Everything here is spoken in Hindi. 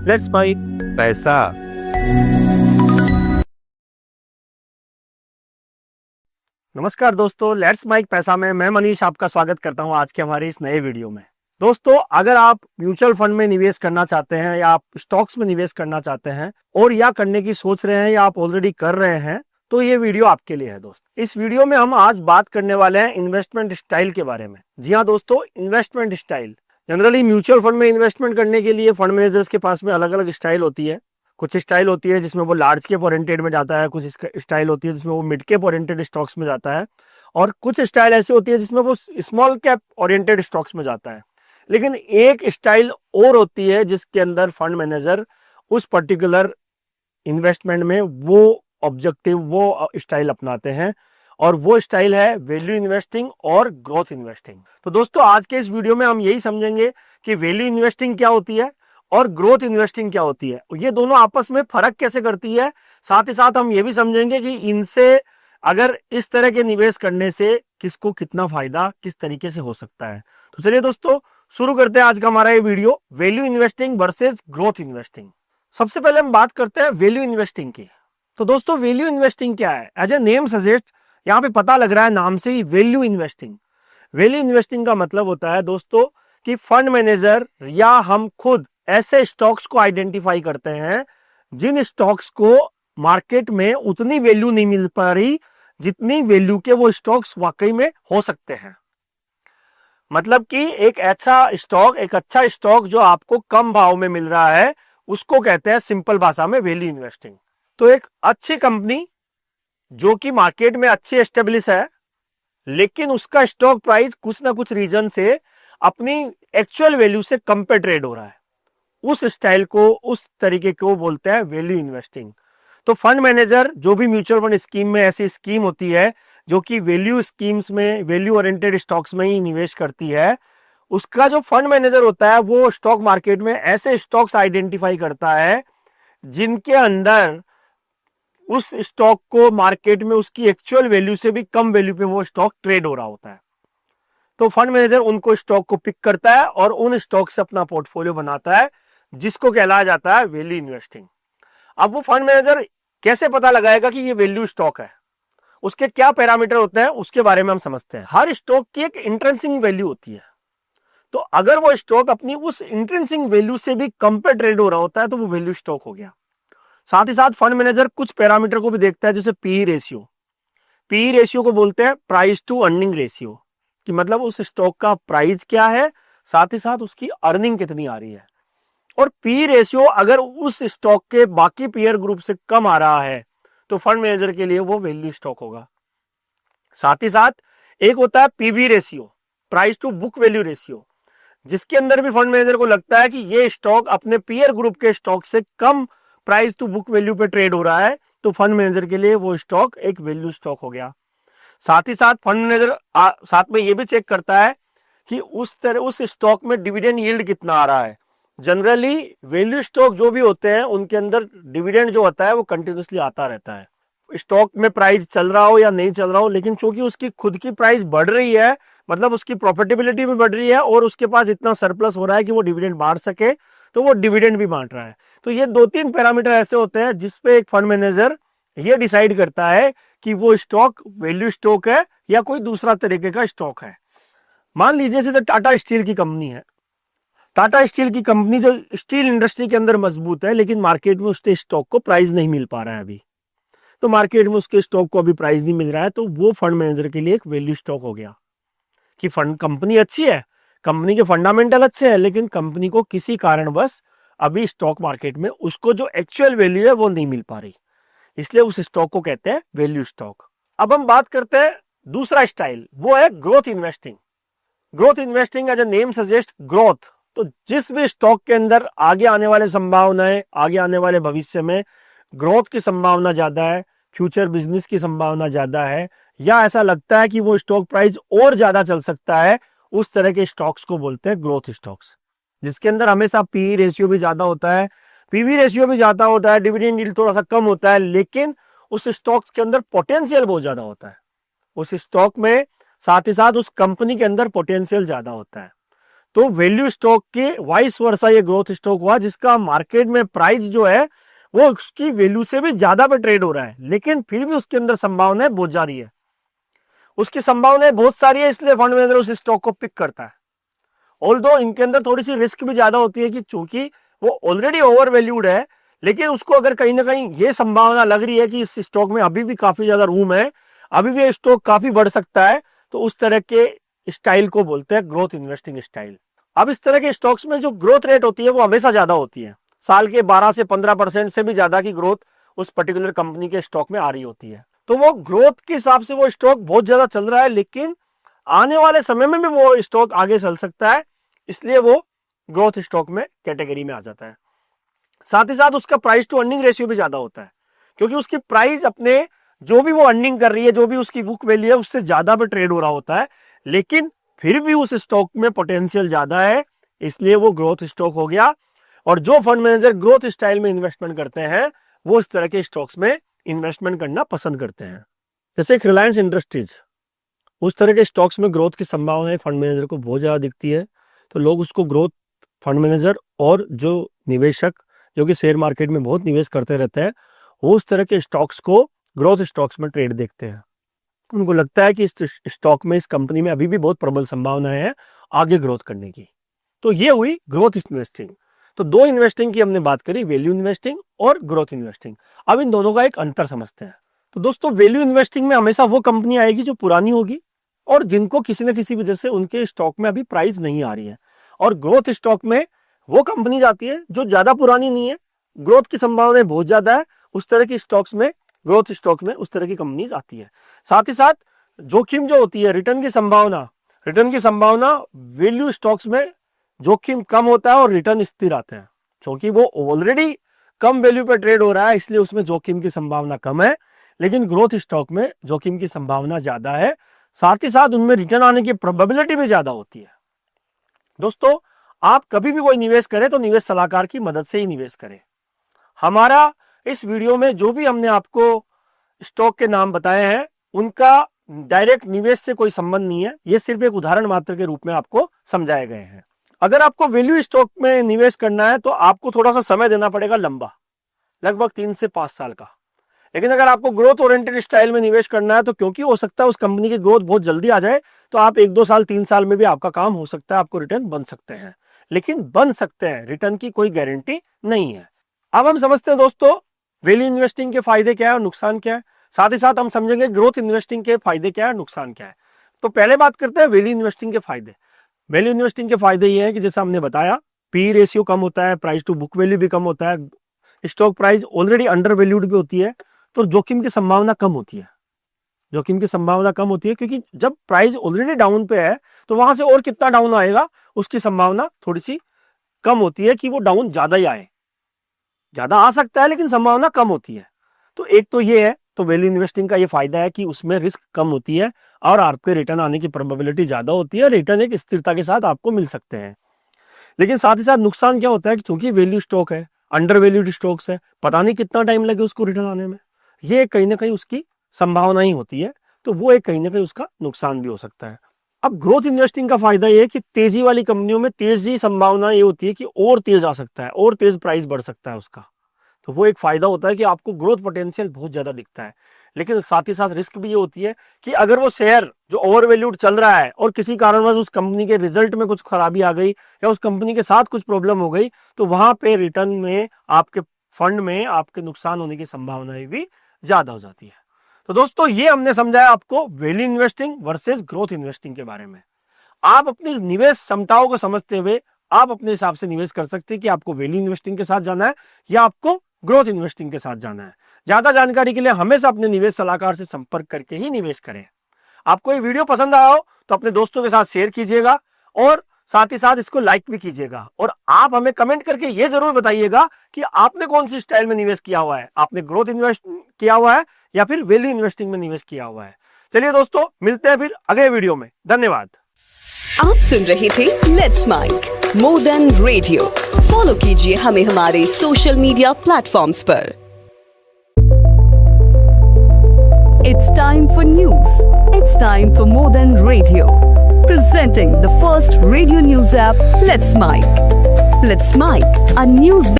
लेट्स बाय पैसा। नमस्कार दोस्तों, लेट्स माइक पैसा में मैं मनीष आपका स्वागत करता हूं आज के हमारे इस नए वीडियो में। दोस्तों, अगर आप म्यूचुअल फंड में निवेश करना चाहते हैं या आप स्टॉक्स में निवेश करना चाहते हैं और या करने की सोच रहे हैं या आप ऑलरेडी कर रहे हैं तो ये वीडियो आपके लिए है। दोस्त, इस वीडियो में हम आज बात करने वाले हैं इन्वेस्टमेंट स्टाइल के बारे में। जी हाँ दोस्तों, investment style. Generally mutual fund में इन्वेस्टमेंट करने के लिए फंड मैनेजर्स के पास में अलग अलग स्टाइल होती है। कुछ स्टाइल होती है जिसमें वो लार्ज कैप ओरिएंटेड में जाता है, कुछ स्टाइल होती है जिसमें वो मिड कैप ओरिएंटेड स्टॉक्स में जाता है, और कुछ स्टाइल ऐसी होती है जिसमें वो स्मॉल कैप ओरिएंटेड स्टॉक्स में जाता है। लेकिन एक स्टाइल और होती है जिसके अंदर फंड मैनेजर उस पर्टिकुलर इन्वेस्टमेंट में वो ऑब्जेक्टिव, वो स्टाइल अपनाते हैं, और वो स्टाइल है वैल्यू इन्वेस्टिंग और ग्रोथ इन्वेस्टिंग। तो दोस्तों, आज के इस वीडियो में हम यही समझेंगे कि वैल्यू इन्वेस्टिंग क्या होती है और ग्रोथ इन्वेस्टिंग क्या होती है, ये दोनों आपस में फर्क कैसे करती है। साथ ही साथ हम ये भी समझेंगे कि इनसे अगर इस तरह के निवेश करने से किसको कितना फायदा किस तरीके से हो सकता है। तो चलिए दोस्तों, शुरू करते हैं आज का हमारा ये video, value investing versus growth investing. सबसे पहले हम बात करते हैं वैल्यू इन्वेस्टिंग की। तो दोस्तों, वैल्यू इन्वेस्टिंग क्या है? एज ए नेम सजेस्ट, यहाँ पे पता लग रहा है नाम से ही, वैल्यू इन्वेस्टिंग। वैल्यू इन्वेस्टिंग का मतलब होता है दोस्तों कि फंड मैनेजर या हम खुद ऐसे स्टॉक्स को आइडेंटिफाई करते हैं जिन स्टॉक्स को मार्केट में उतनी वैल्यू नहीं मिल पा रही जितनी वैल्यू के वो स्टॉक्स वाकई में हो सकते हैं। मतलब कि एक अच्छा स्टॉक जो आपको कम भाव में मिल रहा है, उसको कहते हैं सिंपल भाषा में वैल्यू इन्वेस्टिंग। तो एक अच्छी कंपनी जो कि मार्केट में अच्छी एस्टेब्लिश है, लेकिन उसका स्टॉक प्राइस कुछ ना कुछ रीजन से अपनी एक्चुअल वैल्यू से कम पे ट्रेड हो रहा है, उस स्टाइल को, उस तरीके को बोलते हैं वैल्यू इन्वेस्टिंग। तो फंड मैनेजर जो भी म्यूचुअल फंड स्कीम में ऐसी स्कीम होती है जो कि वैल्यू स्कीम्स में, वैल्यू ओरिएंटेड स्टॉक्स में ही निवेश करती है, उसका जो फंड मैनेजर होता है वो स्टॉक मार्केट में ऐसे स्टॉक्स आइडेंटिफाई करता है जिनके अंदर उस स्टॉक को मार्केट में उसकी एक्चुअल वैल्यू से भी कम वैल्यू पे वो स्टॉक ट्रेड हो रहा होता है। तो फंड मैनेजर उनको स्टॉक को पिक करता है और उन स्टॉक से अपना पोर्टफोलियो बनाता है, जिसको कहलाया जाता है वैल्यू इन्वेस्टिंग। अब वो फंड मैनेजर कैसे पता लगाएगा कि ये वैल्यू स्टॉक है, उसके क्या पैरामीटर होते हैं, उसके बारे में हम समझते हैं। हर स्टॉक की एक इंट्रिंसिक वैल्यू होती है, तो अगर वो स्टॉक अपनी उस इंट्रिंसिक वैल्यू से भी कम पे ट्रेड हो रहा होता है तो वो वैल्यू स्टॉक हो गया। साथ ही साथ फंड मैनेजर कुछ पैरामीटर को भी देखता है, जैसे पी रेशियो। पी रेशियो को बोलते हैं प्राइस टू अर्निंग रेशियो, कि मतलब उस स्टॉक का प्राइस क्या है, साथ ही साथ उसकी अर्निंग कितनी आ रही है। और पी रेशियो अगर उस स्टॉक के बाकी पीयर ग्रुप से कम आ रहा है तो फंड मैनेजर के लिए वो वैल्यू स्टॉक होगा। साथ ही साथ एक होता है PV ratio, price to book value ratio, जिसके अंदर भी फंड मैनेजर को लगता है कि ये स्टॉक अपने पीयर ग्रुप के स्टॉक से कम प्राइस टू बुक वैल्यू पे ट्रेड हो रहा है, तो फंड मैनेजर के लिए वो स्टॉक एक वैल्यू स्टॉक हो गया। साथ ही साथ फंड मैनेजर साथ में ये भी चेक करता है कि उस स्टॉक में डिविडेंड यील्ड कितना आ रहा है। जनरली वैल्यू स्टॉक जो भी होते हैं उनके अंदर डिविडेंड जो होता है वो कंटिन्यूसली आता रहता है, स्टॉक में प्राइस चल रहा हो या नहीं चल रहा हो, लेकिन चूंकि उसकी खुद की प्राइस बढ़ रही है, मतलब उसकी प्रॉफिटेबिलिटी भी बढ़ रही है और उसके पास इतना सरप्लस हो रहा है कि वो डिविडेंड बांट सके, तो वो डिविडेंड भी बांट रहा है। तो ये 2-3 पैरामीटर ऐसे होते हैं जिसपे एक फंड मैनेजर ये डिसाइड करता है कि वो स्टॉक वैल्यू स्टॉक है या कोई दूसरा तरीके का स्टॉक है। मान लीजिए जैसे टाटा स्टील की कंपनी है। टाटा स्टील की कंपनी जो स्टील इंडस्ट्री के अंदर मजबूत है, लेकिन मार्केट में उसके स्टॉक को प्राइस नहीं मिल पा रहा है अभी, तो मार्केट में उसके स्टॉक को अभी प्राइस नहीं मिल रहा है, तो वो फंड मैनेजर के लिए एक वैल्यू स्टॉक हो गया कि फंड कंपनी अच्छी है, कंपनी के फंडामेंटल अच्छे हैं, लेकिन कंपनी को किसी कारणवश अभी स्टॉक मार्केट में उसको जो एक्चुअल वैल्यू है वो नहीं मिल पा रही, इसलिए उस स्टॉक को कहते हैं वैल्यू स्टॉक। अब हम बात करते हैं दूसरा स्टाइल, वो है growth investing. Growth investing as a name suggest growth, तो जिस भी स्टॉक के अंदर आगे आने वाले संभावनाएं, आगे आने वाले भविष्य में ग्रोथ की संभावना ज्यादा है, फ्यूचर बिजनेस की संभावना ज्यादा है, या ऐसा लगता है कि वो स्टॉक प्राइस और ज्यादा चल सकता है, उस तरह के स्टॉक्स को बोलते हैं ग्रोथ स्टॉक्स, जिसके अंदर हमेशा पी रेशियो भी ज्यादा होता है, पीवी रेशियो भी ज्यादा होता है, डिविडेंड यील्ड थोड़ा सा कम होता है, लेकिन उस स्टॉक्स के अंदर पोटेंशियल बहुत ज्यादा होता है, उस स्टॉक में साथ ही साथ उस कंपनी के अंदर पोटेंशियल ज्यादा होता है। तो वैल्यू स्टॉक के वाइस वर्सा ये ग्रोथ स्टॉक हुआ, जिसका मार्केट में प्राइस जो है वो उसकी वैल्यू से भी ज्यादा पे ट्रेड हो रहा है, लेकिन फिर भी उसके अंदर संभावनाएं बहुत जा रही है, उसकी संभावनाएं बहुत सारी है, इसलिए फंड मैनेजर उस स्टॉक को पिक करता है। ऑल्दो इनके अंदर थोड़ी सी रिस्क भी ज्यादा होती है कि चूंकि वो ऑलरेडी ओवर वैल्यूड है, लेकिन उसको अगर कहीं ना कहीं ये संभावना लग रही है कि इस स्टॉक में अभी भी काफी ज्यादा रूम है, अभी भी ये स्टॉक काफी बढ़ सकता है, तो उस तरह के स्टाइल को बोलते हैं ग्रोथ इन्वेस्टिंग स्टाइल। अब इस तरह के स्टॉक्स में जो ग्रोथ रेट होती है वो हमेशा ज्यादा होती है, साल के 12 से 15% से भी ज्यादा की ग्रोथ उस पर्टिकुलर कंपनी के स्टॉक में आ रही होती है। तो वो ग्रोथ के हिसाब से वो स्टॉक बहुत ज्यादा चल रहा है, लेकिन आने वाले समय में भी वो स्टॉक आगे चल सकता है, इसलिए वो ग्रोथ स्टॉक में कैटेगरी में आ जाता है। साथ ही साथ उसका प्राइस टू अर्निंग रेशियो भी ज्यादा होता है, क्योंकि उसकी प्राइस अपने जो भी वो अर्निंग कर रही है, जो भी उसकी बुक वैल्यू है, उससे ज्यादा पे ट्रेड हो रहा होता है, लेकिन फिर भी उस स्टॉक में पोटेंशियल ज्यादा है, इसलिए वो ग्रोथ स्टॉक हो गया। और जो फंड मैनेजर ग्रोथ स्टाइल में इन्वेस्टमेंट करते हैं वो इस तरह के स्टॉक्स में इन्वेस्टमेंट करना पसंद करते हैं। जैसे रिलायंस इंडस्ट्रीज, उस तरह के स्टॉक्स में ग्रोथ की संभावनाएं फंड मैनेजर को बहुत ज्यादा दिखती है, तो लोग उसको ग्रोथ फंड मैनेजर और जो निवेशक जो कि शेयर मार्केट में बहुत निवेश करते रहते हैं, वो उस तरह के स्टॉक्स को ग्रोथ स्टॉक्स में ट्रेड देखते हैं। उनको लगता है कि इस स्टॉक में, इस कंपनी में अभी भी बहुत प्रबल संभावनाएं हैं आगे ग्रोथ करने की। तो ये हुई ग्रोथ इन्वेस्टिंग। तो दो इन्वेस्टिंग की हमने बात करी, वैल्यू इन्वेस्टिंग और ग्रोथ इन्वेस्टिंग। अब इन दोनों का एक अंतर समझते हैं। तो दोस्तों, वैल्यू इन्वेस्टिंग में हमेशा वो कंपनी आएगी जो पुरानी होगी और जिनको किसी न किसी वजह से उनके स्टॉक में अभी प्राइस नहीं आ रही है, और ग्रोथ स्टॉक में वो कंपनी जाती है जो ज्यादा पुरानी नहीं है, ग्रोथ की संभावना बहुत ज्यादा है, उस तरह की स्टॉक्स में, ग्रोथ स्टॉक में उस तरह की कंपनी आती है। साथ ही साथ जोखिम जो होती है, रिटर्न की संभावना वैल्यू स्टॉक्स में जोखिम कम होता है और रिटर्न स्थिर आते हैं, क्योंकि वो ऑलरेडी कम वैल्यू पर ट्रेड हो रहा है, इसलिए उसमें जोखिम की संभावना कम है, लेकिन ग्रोथ स्टॉक में जोखिम की संभावना ज्यादा है, साथ ही साथ उनमें रिटर्न आने की प्रोबेबिलिटी भी ज्यादा होती है। दोस्तों, आप कभी भी कोई निवेश करें तो निवेश सलाहकार की मदद से ही निवेश करें। हमारा इस वीडियो में जो भी हमने आपको स्टॉक के नाम बताए हैं, उनका डायरेक्ट निवेश से कोई संबंध नहीं है, ये सिर्फ एक उदाहरण मात्र के रूप में आपको समझाए गए हैं। अगर आपको वैल्यू स्टॉक में निवेश करना है तो आपको थोड़ा सा समय देना पड़ेगा, लंबा, लगभग 3 से 5 साल का। लेकिन अगर आपको ग्रोथ ओरिएंटेड स्टाइल में निवेश करना है तो क्योंकि हो सकता है उस कंपनी की ग्रोथ बहुत जल्दी आ जाए, तो आप 1-2 साल 3 साल में भी आपका काम हो सकता है, आपको रिटर्न बन सकते हैं, लेकिन बन सकते हैं, रिटर्न की कोई गारंटी नहीं है। अब हम समझते हैं दोस्तों वैल्यू इन्वेस्टिंग के फायदे क्या है और नुकसान क्या है, साथ ही साथ हम समझेंगे ग्रोथ इन्वेस्टिंग के फायदे क्या है, नुकसान क्या है। तो पहले बात करते हैं वैल्यू इन्वेस्टिंग के फायदे। वैल्यू इन्वेस्टिंग के फायदे ये है कि जैसा हमने बताया, पी रेशियो कम होता है, प्राइस टू बुक वैल्यू भी कम होता है, stock price already under valued भी होती है, तो जोखिम की संभावना कम होती है। क्योंकि जब प्राइस ऑलरेडी डाउन पे है तो वहां से और कितना डाउन आएगा उसकी संभावना थोड़ी सी कम होती है कि वो डाउन ज्यादा ही आए, ज्यादा आ सकता है लेकिन संभावना कम होती है। तो एक तो ये है, तो वैल्यू इन्वेस्टिंग का ये फायदा है कि उसमें रिस्क कम होती है और आपके रिटर्न आने की प्रोबेबिलिटी ज्यादा होती है, रिटर्न एक स्थिरता के साथ आपको मिल सकते हैं। लेकिन साथ ही साथ नुकसान क्या होता है कि क्योंकि वैल्यू स्टॉक है, अंडर वैल्यूड स्टॉक्स है, पता नहीं कितना टाइम लगे उसको रिटर्न आने में, ये कहीं ना कहीं उसकी संभावना ही होती है, तो वो एक कहीं ना कहीं उसका नुकसान भी हो सकता है। अब ग्रोथ इन्वेस्टिंग का फायदा ये है कि तेजी वाली कंपनियों में तेजी संभावना ये होती है कि और तेज आ सकता है, और तेज प्राइस बढ़ सकता है उसका, तो वो एक फायदा होता है कि आपको ग्रोथ पोटेंशियल बहुत ज्यादा दिखता है। लेकिन साथ ही साथ रिस्क भी ये होती है कि अगर वो शेयर जो ओवर वैल्यूड चल रहा है और किसी कारणवश उस कंपनी के रिजल्ट में कुछ खराबी आ गई या उस कंपनी के साथ कुछ प्रॉब्लम हो गई, तो वहां पे रिटर्न में आपके फंड में आपके नुकसान होने की संभावनाएं भी ज्यादा हो जाती है। तो दोस्तों, ये हमने समझाया आपको value investing versus growth investing के बारे में। आप अपनी निवेश क्षमताओं को समझते हुए आप अपने हिसाब से निवेश कर सकते हैं कि आपको वैल्यू इन्वेस्टिंग के साथ जाना है या आपको ग्रोथ इन्वेस्टिंग के साथ जाना है। ज्यादा जानकारी के लिए हमेशा अपने निवेश सलाहकार से संपर्क करके ही निवेश करें। आपको ये वीडियो पसंद आया हो तो अपने दोस्तों के साथ शेयर कीजिएगा और साथ ही साथ इसको लाइक भी कीजिएगा, और आप हमें कमेंट करके ये जरूर बताइएगा कि आपने कौन सी स्टाइल में निवेश किया हुआ है, आपने ग्रोथ इन्वेस्ट किया हुआ है या फिर वैल्यू इन्वेस्टिंग में निवेश किया हुआ है। चलिए दोस्तों, मिलते हैं फिर अगले वीडियो में। धन्यवाद। आप सुन रहे थे let's mike more than radio. Follow कीजिए हमें हमारे सोशल मीडिया प्लेटफॉर्म्स पर। It's time for news. It's time for more than radio. presenting the first radio news app, Let's Mike. Let's Mike, a news